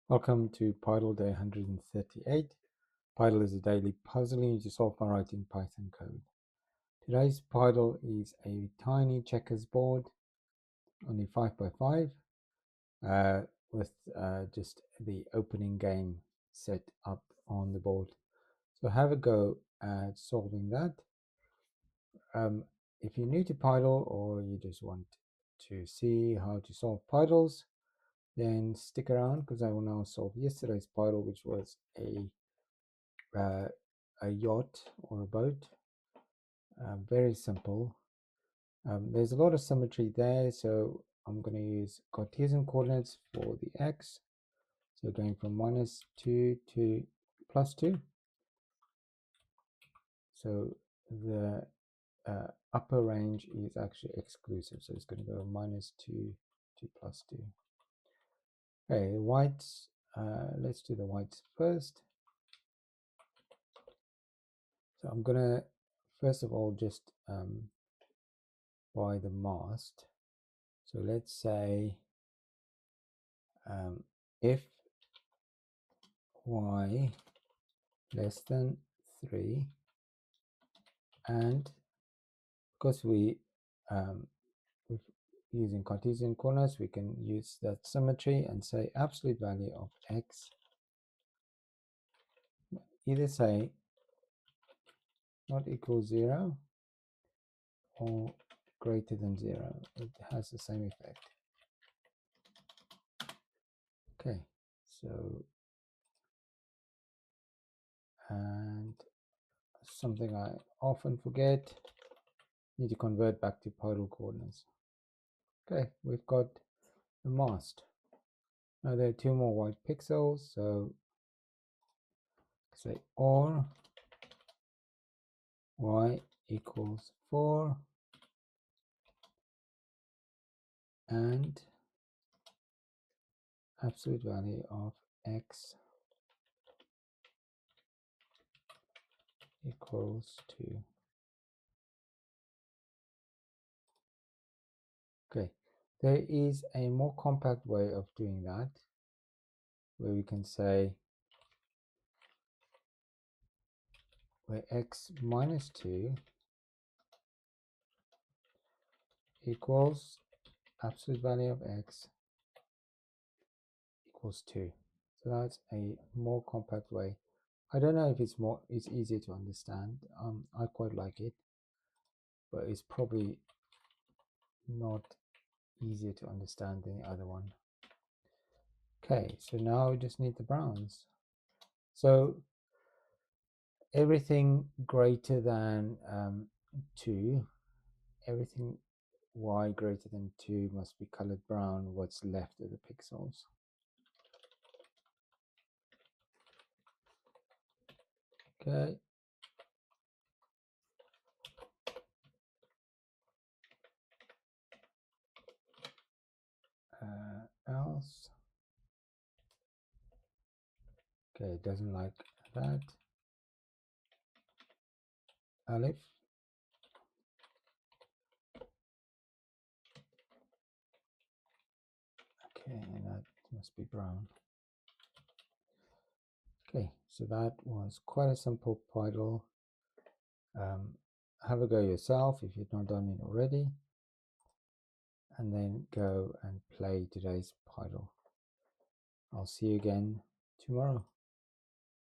Welcome to Pydle Day 138. Pydle is a daily puzzle you need to solve by writing Python code. Today's Pydle is a tiny checkers board, only 5 by 5, with just the opening game set up on the board. So have a go at solving that. If you're new to Pydle or you just want to see how to solve Pydles, then stick around because I will now solve yesterday's Pydle, which was a yacht or a boat. Very simple. There's a lot of symmetry there, so I'm going to use Cartesian coordinates for the x. So going from -2 to +2. So the upper range is actually exclusive, so it's going to go -2 to +2. Okay, whites. Let's do the whites first. So I'm going to first of all just by the mast. So let's say if y less than 3, and because we're using Cartesian coordinates, we can use that symmetry and say absolute value of x, either say not equal 0 or greater than 0. It has the same effect. Okay, so and something I often forget, need to convert back to Pydle coordinates. Okay, we've got the mast. Now there are 2 more white pixels, so say or y equals 4 and absolute value of x equals 2. Okay, there is a more compact way of doing that, where we can say where x minus 2 equals absolute value of x equals 2. So that's a more compact way. I don't know if it's easier to understand. I quite like it, but it's probably not easier to understand than the other one. Okay, so now we just need the browns. So everything greater than 2, everything y greater than 2 must be colored brown. What's left of the pixels. Okay. Else. Okay, it doesn't like that. Aleph. Okay, and that must be brown. Okay, so that was quite a simple Pydle. Have a go yourself if you've not done it already, and then go and play today's Pydle. I'll see you again tomorrow.